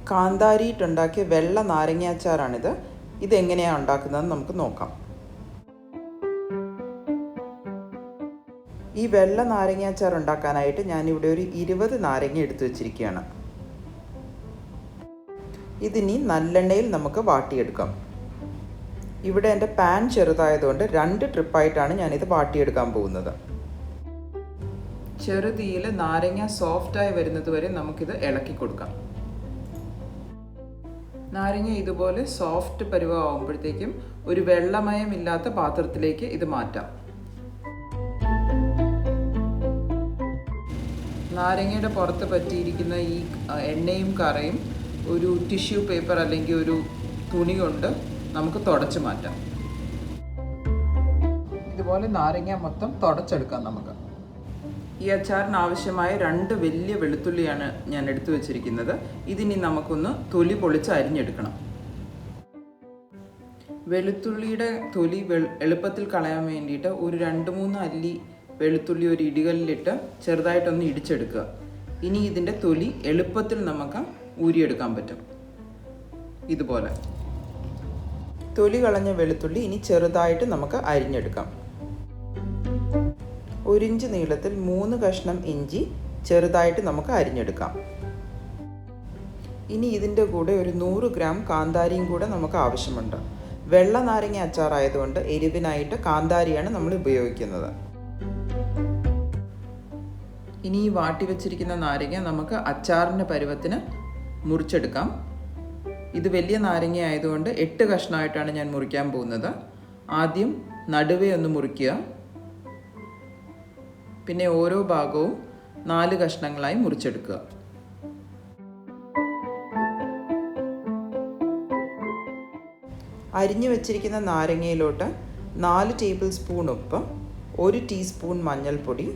കാന്താരിയിട്ടുണ്ടാക്കിയ വെള്ള നാരങ്ങ അച്ചാറാണിത്. ഇതെങ്ങനെയാണ് ഉണ്ടാക്കുന്നതെന്ന് നമുക്ക് നോക്കാം. ഈ വെള്ള നാരങ്ങ അച്ചാർ ഉണ്ടാക്കാനായിട്ട് ഞാനിവിടെ ഒരു 20 നാരങ്ങ എടുത്തു വച്ചിരിക്കുകയാണ്. ഇതിനി നല്ലെണ്ണയിൽ നമുക്ക് വാട്ടിയെടുക്കാം. ഇവിടെ എൻ്റെ പാൻ ചെറുതായതുകൊണ്ട് 2 ട്രിപ്പായിട്ടാണ് ഞാനിത് വാട്ടിയെടുക്കാൻ പോകുന്നത്. ചെറുതീയിൽ നാരങ്ങ സോഫ്റ്റായി വരുന്നത് വരെ നമുക്കിത് ഇളക്കി കൊടുക്കാം. നാരങ്ങ ഇതുപോലെ സോഫ്റ്റ് പരുവമാകുമ്പോഴത്തേക്കും ഒരു വെള്ളമയമില്ലാത്ത പാത്രത്തിലേക്ക് ഇത് മാറ്റാം. നാരങ്ങയുടെ പുറത്ത് പറ്റിയിരിക്കുന്ന ഈ എണ്ണയും കറയും ഒരു ടിഷ്യൂ പേപ്പർ അല്ലെങ്കിൽ ഒരു തുണി കൊണ്ട് നമുക്ക് തുടച്ച് മാറ്റാം. ഇതുപോലെ നാരങ്ങ മൊത്തം തുടച്ചെടുക്കാം നമുക്ക്. ഈ അച്ചാറിന് ആവശ്യമായ 2 വലിയ വെളുത്തുള്ളിയാണ് ഞാൻ എടുത്തു വച്ചിരിക്കുന്നത്. ഇതിനി നമുക്കൊന്ന് തൊലി പൊളിച്ച് അരിഞ്ഞെടുക്കണം. വെളുത്തുള്ളിയുടെ തൊലി എളുപ്പത്തിൽ കളയാൻ വേണ്ടിയിട്ട് ഒരു 2-3 അല്ലി വെളുത്തുള്ളി ഒരു ഇടികല്ലിലിട്ട് ചെറുതായിട്ടൊന്ന് ഇടിച്ചെടുക്കുക. ഇനി ഇതിൻ്റെ തൊലി എളുപ്പത്തിൽ നമുക്ക് ഊരിയെടുക്കാൻ പറ്റും. ഇതുപോലെ തൊലി കളഞ്ഞ വെളുത്തുള്ളി ഇനി ചെറുതായിട്ട് നമുക്ക് അരിഞ്ഞെടുക്കാം. 1 ഇഞ്ച് നീളത്തിൽ 3 കഷ്ണം ഇഞ്ചി ചെറുതായിട്ട് നമുക്ക് അരിഞ്ഞെടുക്കാം. ഇനി ഇതിൻ്റെ കൂടെ ഒരു 100 ഗ്രാം കാന്താരിയും കൂടെ നമുക്ക് ആവശ്യമുണ്ട്. വെള്ള നാരങ്ങ അച്ചാറായതുകൊണ്ട് എരിവിനായിട്ട് കാന്താരിയാണ് നമ്മൾ ഉപയോഗിക്കുന്നത്. ഇനി ഈ വാട്ടി വെച്ചിരിക്കുന്ന നാരങ്ങ നമുക്ക് അച്ചാറിൻ്റെ പരുവത്തിന് മുറിച്ചെടുക്കാം. ഇത് വലിയ നാരങ്ങ ആയതുകൊണ്ട് 8 കഷ്ണമായിട്ടാണ് ഞാൻ മുറിക്കാൻ പോകുന്നത്. ആദ്യം നടുവേ ഒന്ന് മുറിക്കുക. പിന്നെ ഓരോ ഭാഗവും 4 കഷ്ണങ്ങളായി മുറിച്ചെടുക്കുക. അരിഞ്ഞു വെച്ചിരിക്കുന്ന നാരങ്ങയിലോട്ട് 4 ടേബിൾ സ്പൂൺ ഉപ്പ്, 1 ടീസ്പൂൺ മഞ്ഞൾപ്പൊടി,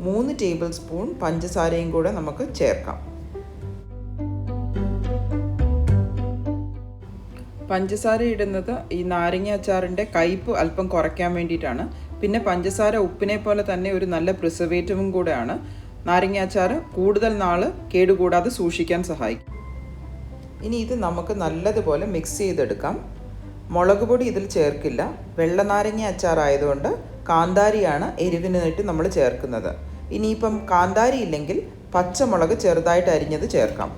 3 ടേബിൾ സ്പൂൺ പഞ്ചസാരയും കൂടെ നമുക്ക് ചേർക്കാം. പഞ്ചസാര ഇടുന്നത് ഈ നാരങ്ങ അച്ചാറിൻ്റെ കയ്പ്പ് അല്പം കുറയ്ക്കാൻ വേണ്ടിയിട്ടാണ്. പിന്നെ പഞ്ചസാര ഉപ്പിനെ പോലെ തന്നെ ഒരു നല്ല പ്രിസർവേറ്റീവും കൂടെയാണ്. നാരങ്ങ അച്ചാർ കൂടുതൽ നാൾ കേടുകൂടാതെ സൂക്ഷിക്കാൻ സഹായിക്കും. ഇനി ഇത് നമുക്ക് നല്ലതുപോലെ മിക്സ് ചെയ്തെടുക്കാം. മുളക് പൊടി ഇതിൽ ചേർക്കില്ല. വെള്ള നാരങ്ങ അച്ചാറായതുകൊണ്ട് കാന്താരിയാണ് എരിവിനായിട്ട് നമ്മൾ ചേർക്കുന്നത്. ഇനിയിപ്പം കാന്താരി ഇല്ലെങ്കിൽ പച്ചമുളക് ചെറുതായിട്ട് അരിഞ്ഞത് ചേർക്കാം.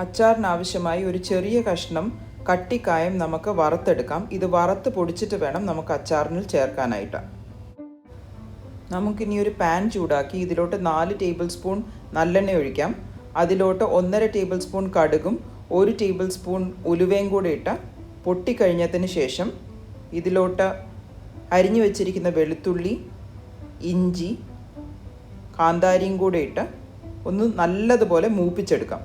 അച്ചാറിനാവശ്യമായി ഒരു ചെറിയ കഷ്ണം കട്ടിക്കായം നമുക്ക് വറുത്തെടുക്കാം. ഇത് വറുത്ത് പൊടിച്ചിട്ട് വേണം നമുക്ക് അച്ചാറിന് ചേർക്കാനായിട്ട്. നമുക്കിനി ഒരു പാൻ ചൂടാക്കി ഇതിലോട്ട് 4 ടേബിൾ സ്പൂൺ നല്ലെണ്ണ ഒഴിക്കാം. അതിലോട്ട് 1.5 ടേബിൾ സ്പൂൺ കടുകും 1 ടേബിൾ സ്പൂൺ ഉലുവയും കൂടി ഇട്ട് പൊട്ടിക്കഴിഞ്ഞതിന് ശേഷം ഇതിലോട്ട് അരിഞ്ഞു വെച്ചിരിക്കുന്ന വെളുത്തുള്ളി, ഇഞ്ചി, കാന്താരിയും കൂടെ ഇട്ട് ഒന്ന് നല്ലതുപോലെ മൂപ്പിച്ചെടുക്കാം.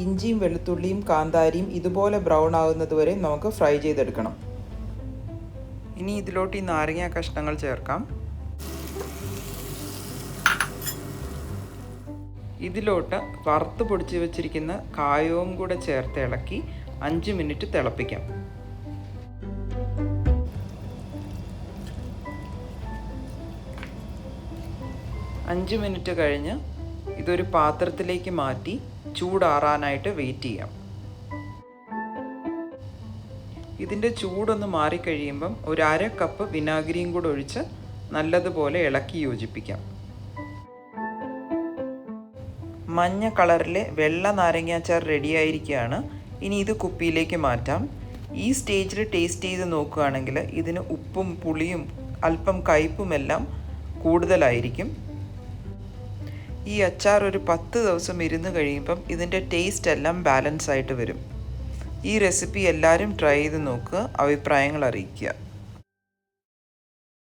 ഇഞ്ചിയും വെളുത്തുള്ളിയും കാന്താരിയും ഇതുപോലെ ബ്രൗൺ ആകുന്നത് വരെ നമുക്ക് ഫ്രൈ ചെയ്തെടുക്കണം. ഇനി ഇതിലോട്ട് ഈ നാരങ്ങ കഷ്ണങ്ങൾ ചേർക്കാം. ഇതിലോട്ട് വറുത്ത് പൊടിച്ച് വെച്ചിരിക്കുന്ന കായവും കൂടെ ചേർത്ത് ഇളക്കി 5 മിനിറ്റ് തിളപ്പിക്കാം. അഞ്ച് മിനിറ്റ് കഴിഞ്ഞ് ഇതൊരു പാത്രത്തിലേക്ക് മാറ്റി ചൂടാറാനായിട്ട് വെയിറ്റ് ചെയ്യാം. ഇതിൻ്റെ ചൂടൊന്ന് മാറിക്കഴിയുമ്പം ഒരു 1/2 കപ്പ് വിനാഗിരിയും കൂടെ ഒഴിച്ച് നല്ലതുപോലെ ഇളക്കി യോജിപ്പിക്കാം. മഞ്ഞ കളറിലെ വെള്ള നാരങ്ങ അച്ചാർ റെഡിയായിരിക്കുകയാണ്. ഇനി ഇത് കുപ്പിയിലേക്ക് മാറ്റാം. ഈ സ്റ്റേജിൽ ടേസ്റ്റ് ചെയ്ത് നോക്കുകയാണെങ്കിൽ ഇതിന് ഉപ്പും പുളിയും അല്പം കയ്പുമെല്ലാം കൂടുതലായിരിക്കും. ഈ അച്ചാർ ഒരു 10 ദിവസം ഇരുന്ന് കഴിയുമ്പം ഇതിൻ്റെ ടേസ്റ്റ് എല്ലാം ബാലൻസ് ആയിട്ട് വരും. ഈ റെസിപ്പി എല്ലാവരും ട്രൈ ചെയ്ത് നോക്കുക, അഭിപ്രായങ്ങൾ അറിയിക്കുക.